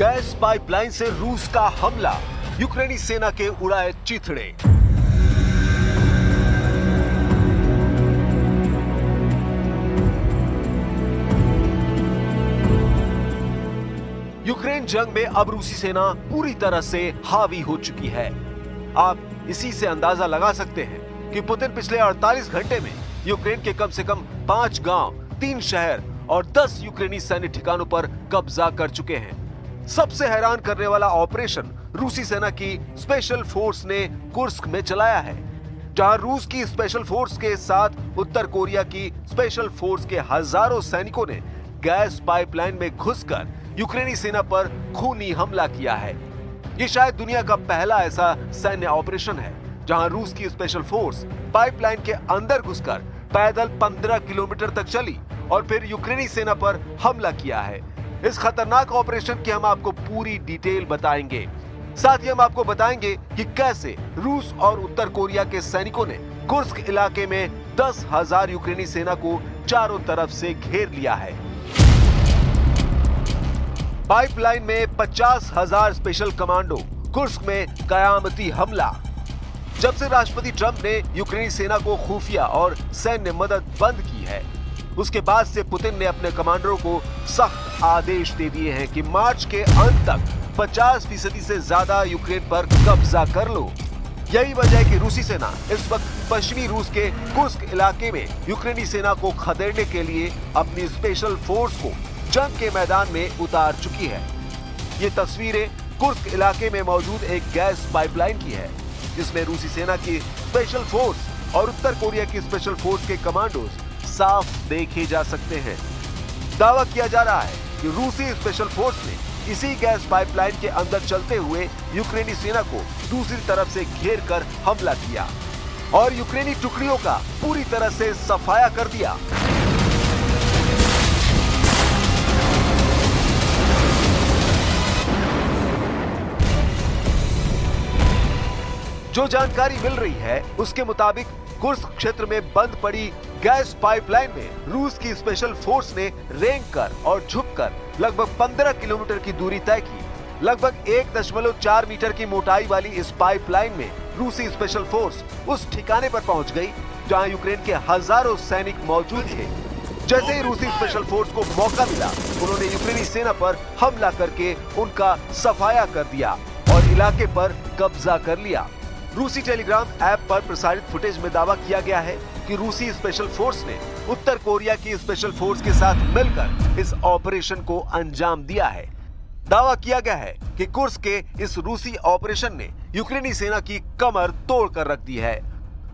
Gas pipeline से रूस का हमला, यूक्रेनी सेना के उड़ाए चिथड़े। यूक्रेन जंग में अब रूसी सेना पूरी तरह से हावी हो चुकी है। आप इसी से अंदाजा लगा सकते हैं कि पुतिन पिछले 48 घंटे में यूक्रेन के कम से कम 5 गांव, 3 शहर और 10 यूक्रेनी सैन्य ठिकानों पर कब्जा कर चुके हैं। सबसे हैरान करने वाला ऑपरेशन रूसी सेना की स्पेशल फोर्स ने कुर्स्क में चलाया है, जहां रूस की स्पेशल फोर्स के साथ उत्तर कोरिया की स्पेशल फोर्स के हजारों सैनिकों ने गैस पाइपलाइन में घुसकर यूक्रेनी सेना पर खूनी हमला किया है। ये शायद दुनिया का पहला ऐसा सैन्य ऑपरेशन है जहां रूस की स्पेशल फोर्स पाइपलाइन के अंदर घुसकर पैदल 15 किलोमीटर तक चली और फिर यूक्रेनी सेना पर हमला किया है। इस खतरनाक ऑपरेशन की हम आपको पूरी डिटेल बताएंगे। साथ ही हम आपको बताएंगे कि कैसे रूस और उत्तर कोरिया के सैनिकों ने कुर्स्क इलाके में 10,000 यूक्रेनी सेना को चारों तरफ से घेर लिया है। पाइपलाइन में 50,000 स्पेशल कमांडो, कुर्स्क में कयामती हमला। जब से राष्ट्रपति ट्रंप ने यूक्रेनी सेना को खुफिया और सैन्य मदद बंद की है, उसके बाद से पुतिन ने अपने कमांडरों को सख्त आदेश दे दिए हैं कि मार्च के अंत तक 50% से ज्यादा यूक्रेन पर कब्जा कर लो। यही वजह है कि रूसी सेना इस वक्त पश्चिमी रूस के कुर्स्क इलाके में यूक्रेनी सेना को खदेड़ने के लिए अपनी स्पेशल फोर्स को जंग के मैदान में उतार चुकी है। ये तस्वीरें कुर्स्क इलाके में मौजूद एक गैस पाइपलाइन की है, जिसमें रूसी सेना की स्पेशल फोर्स और उत्तर कोरिया की स्पेशल फोर्स के कमांडोज साफ देखे जा सकते हैं। दावा किया जा रहा है कि रूसी स्पेशल फोर्स ने इसी गैस पाइपलाइन के अंदर चलते हुए यूक्रेनी सेना को दूसरी तरफ से घेर कर हमला किया और यूक्रेनी टुकड़ियों का पूरी तरह से सफाया कर दिया। जो जानकारी मिल रही है उसके मुताबिक कुर्स्क क्षेत्र में बंद पड़ी गैस पाइपलाइन में रूस की स्पेशल फोर्स ने रेंग कर और झुककर लगभग 15 किलोमीटर की दूरी तय की। लगभग 1.4 मीटर की मोटाई वाली इस पाइपलाइन में रूसी स्पेशल फोर्स उस ठिकाने पर पहुंच गई जहां यूक्रेन के हजारों सैनिक मौजूद थे। जैसे ही रूसी स्पेशल फोर्स को मौका मिला, उन्होंने यूक्रेनी सेना पर हमला करके उनका सफाया कर दिया और इलाके पर कब्जा कर लिया। रूसी टेलीग्राम ऐप पर प्रसारित फुटेज में दावा किया गया है कि रूसी स्पेशल फोर्स ने उत्तर कोरिया की स्पेशल फोर्स के साथ मिलकर इस ऑपरेशन को अंजाम दिया है। दावा किया गया है कि कुर्स्क के इस रूसी ऑपरेशन ने यूक्रेनी सेना की कमर तोड़ कर रख दी है।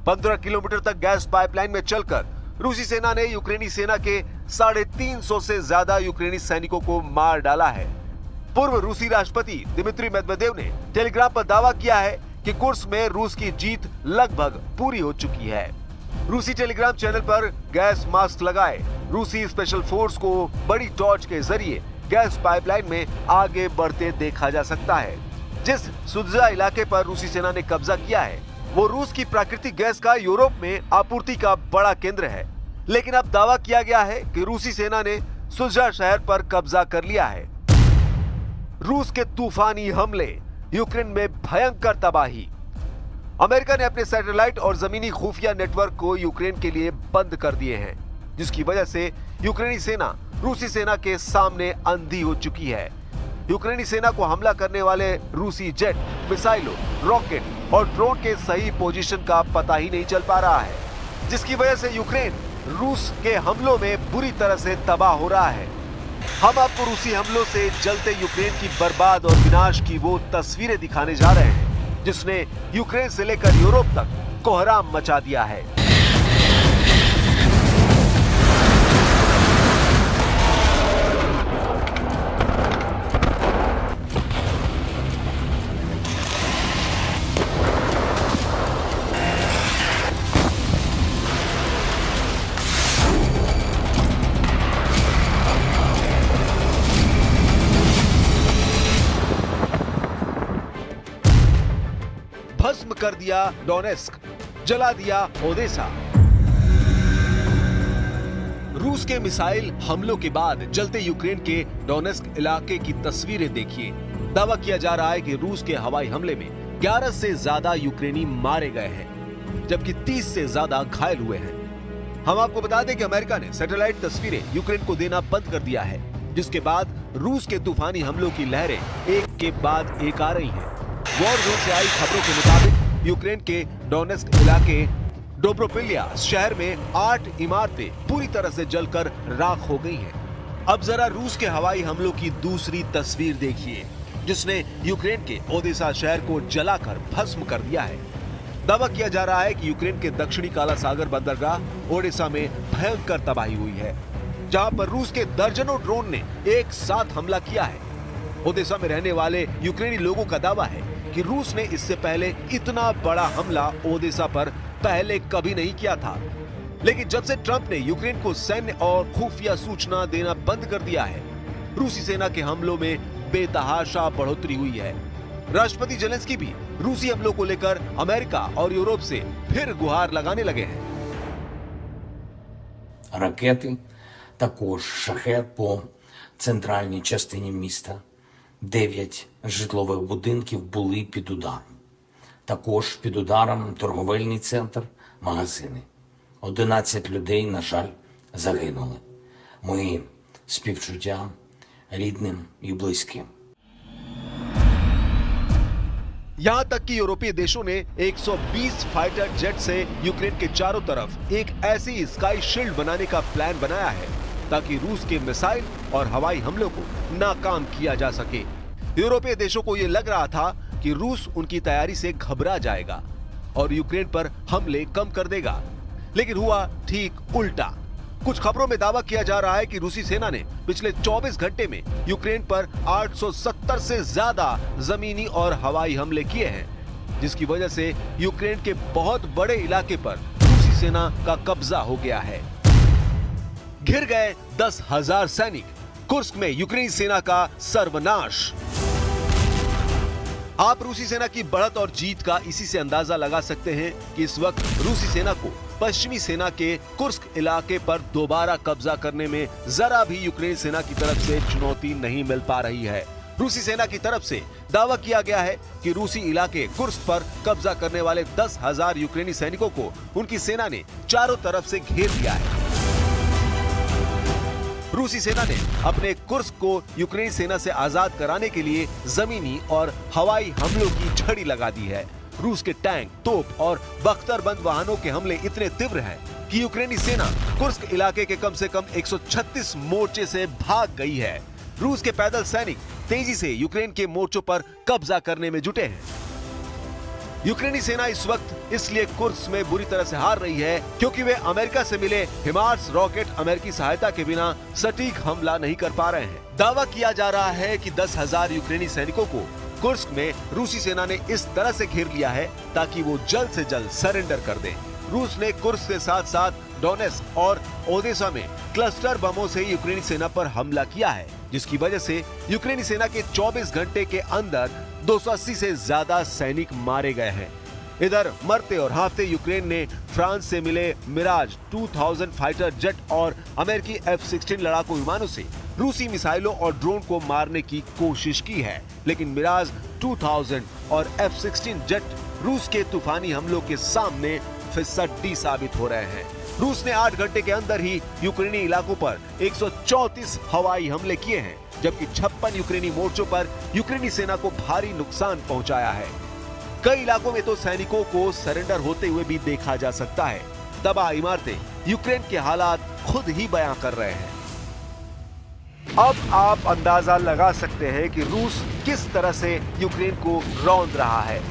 15 किलोमीटर तक गैस पाइपलाइन में चलकर रूसी सेना ने यूक्रेनी सेना के 350 से ज्यादा यूक्रेनी सैनिकों को मार डाला है। पूर्व रूसी राष्ट्रपति दिमित्री मेदवेदेव ने टेलीग्राम पर दावा किया है कि कुर्स्क में रूस की जीत लगभग पूरी हो चुकी है। रूसी टेलीग्राम चैनल पर गैस मास्क लगाए रूसी स्पेशल फोर्स को बड़ी टॉर्च के जरिए गैस पाइपलाइन में आगे बढ़ते देखा जा सकता है। जिस सुदजा इलाके पर रूसी सेना ने कब्जा किया है, वो रूस की प्राकृतिक गैस का यूरोप में आपूर्ति का बड़ा केंद्र है। लेकिन अब दावा किया गया है कि रूसी सेना ने सुदजा शहर पर कब्जा कर लिया है। रूस के तूफानी हमले, यूक्रेन में भयंकर तबाही। अमेरिका ने अपने सैटेलाइट और जमीनी खुफिया नेटवर्क को यूक्रेन के लिए बंद कर दिए हैं, जिसकी वजह से यूक्रेनी सेना रूसी सेना के सामने अंधी हो चुकी है। यूक्रेनी सेना को हमला करने वाले रूसी जेट, मिसाइलों, रॉकेट और ड्रोन के सही पोजीशन का पता ही नहीं चल पा रहा है, जिसकी वजह से यूक्रेन रूस के हमलों में बुरी तरह से तबाह हो रहा है। हम आपको रूसी हमलों से जलते यूक्रेन की बर्बाद और विनाश की वो तस्वीरें दिखाने जा रहे हैं जिसने यूक्रेन से लेकर यूरोप तक कोहराम मचा दिया है। भस्म कर दिया डोनेस्क, जला दिया ओदेसा। रूस के मिसाइल हमलों के बाद जलते यूक्रेन के डोनेस्क इलाके की तस्वीरें देखिए। दावा किया जा रहा है कि रूस के हवाई हमले में 11 से ज्यादा यूक्रेनी मारे गए हैं, जबकि 30 से ज्यादा घायल हुए हैं। हम आपको बता दें कि अमेरिका ने सैटेलाइट तस्वीरें यूक्रेन को देना बंद कर दिया है, जिसके बाद रूस के तूफानी हमलों की लहरें एक के बाद एक आ रही हैं। वॉर जोन से आई खबरों के मुताबिक यूक्रेन के डोनेस्क इलाके डोब्रोपिल्या शहर में 8 इमारतें पूरी तरह से जलकर राख हो गई हैं। अब जरा रूस के हवाई हमलों की दूसरी तस्वीर देखिए, जिसने यूक्रेन के ओदेसा शहर को जलाकर भस्म कर दिया है। दावा किया जा रहा है कि यूक्रेन के दक्षिणी काला सागर बंदरगाह ओडेसा में भयंकर तबाही हुई है, जहां पर रूस के दर्जनों ड्रोन ने एक साथ हमला किया है। ओदेसा में रहने वाले यूक्रेनी लोगों का दावा है कि रूस ने इससे पहले इतना बड़ा हमला ओदेसा पर पहले कभी नहीं किया था, लेकिन जब से ट्रंप ने यूक्रेन को सैन्य और खुफिया सूचना देना बंद कर दिया है, रूसी सेना के हमलों में बेतहाशा बढ़ोतरी हुई है। राष्ट्रपति जेलेंस्की भी रूसी हमलों को लेकर अमेरिका और यूरोप से फिर गुहार लगाने लगे हैं। Ракети, також шахед по центральній частині міста. 9 житлових будинків були під ударом. Також під ударом торговельний центр, магазини. 11 людей, на жаль, загинули. Мої співчуття рідним і близьким. यहाँ तक कि यूरोपीय देशों ने 120 फाइटर जेट से यूक्रेन के चारों तरफ एक ऐसी स्काई शील्ड बनाने का प्लान बनाया है ताकि रूस के मिसाइल और हवाई हमलों को नाकाम किया जा सके। यूरोपीय देशों को यह लग रहा था कि रूस उनकी तैयारी से घबरा जाएगा और यूक्रेन पर हमले कम कर देगा, लेकिन हुआ ठीक उल्टा। कुछ खबरों में दावा किया जा रहा है कि रूसी सेना ने पिछले 24 घंटे में यूक्रेन पर 870 से ज्यादा जमीनी और हवाई हमले किए हैं, जिसकी वजह से यूक्रेन के बहुत बड़े इलाके पर रूसी सेना का कब्जा हो गया है। घिर गए 10,000 सैनिक, कुर्स्क में यूक्रेनी सेना का सर्वनाश। आप रूसी सेना की बढ़त और जीत का इसी से अंदाजा लगा सकते हैं कि इस वक्त रूसी सेना को पश्चिमी सेना के कुर्स्क इलाके पर दोबारा कब्जा करने में जरा भी यूक्रेनी सेना की तरफ से चुनौती नहीं मिल पा रही है। रूसी सेना की तरफ से दावा किया गया है कि रूसी इलाके कुर्स्क पर कब्जा करने वाले 10,000 यूक्रेनी सैनिकों को उनकी सेना ने चारों तरफ से घेर लिया है। रूसी सेना ने अपने कुर्स्क को यूक्रेनी सेना से आजाद कराने के लिए जमीनी और हवाई हमलों की झड़ी लगा दी है। रूस के टैंक, तोप और बख्तरबंद वाहनों के हमले इतने तीव्र हैं कि यूक्रेनी सेना कुर्स्क इलाके के कम से कम 136 मोर्चे से भाग गई है। रूस के पैदल सैनिक तेजी से यूक्रेन के मोर्चों पर कब्जा करने में जुटे हैं। यूक्रेनी सेना इस वक्त इसलिए कुर्स्क में बुरी तरह से हार रही है क्योंकि वे अमेरिका से मिले हिमार्स रॉकेट अमेरिकी सहायता के बिना सटीक हमला नहीं कर पा रहे हैं। दावा किया जा रहा है कि 10,000 यूक्रेनी सैनिकों को कुर्स्क में रूसी सेना ने इस तरह से घेर लिया है ताकि वो जल्द से जल्द सरेंडर कर दें। रूस ने कुर्स्क के साथ साथ डोनेस्क और ओदेसा में क्लस्टर बमों से यूक्रेनी सेना पर हमला किया है, जिसकी वजह से यूक्रेनी सेना के 24 घंटे के अंदर 280 से ज्यादा सैनिक मारे गए हैं। इधर मरते और हारते यूक्रेन ने फ्रांस से मिले मिराज 2000 फाइटर जेट और अमेरिकी F-16 लड़ाकू विमानों से रूसी मिसाइलों और ड्रोन को मारने की कोशिश की है, लेकिन मिराज 2000 और F-16 जेट रूस के तूफानी हमलों के सामने फिसड्डी साबित हो रहे हैं। रूस ने 8 घंटे के अंदर ही यूक्रेनी इलाकों पर 134 हवाई हमले किए हैं, जबकि 56 यूक्रेनी मोर्चों पर यूक्रेनी सेना को भारी नुकसान पहुंचाया है। कई इलाकों में तो सैनिकों को सरेंडर होते हुए भी देखा जा सकता है। तबाह इमारतें यूक्रेन के हालात खुद ही बयां कर रहे हैं। अब आप अंदाजा लगा सकते हैं कि रूस किस तरह से यूक्रेन को रौंद रहा है।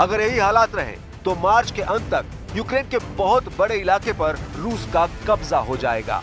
अगर यही हालात रहे तो मार्च के अंत तक यूक्रेन के बहुत बड़े इलाके पर रूस का कब्जा हो जाएगा।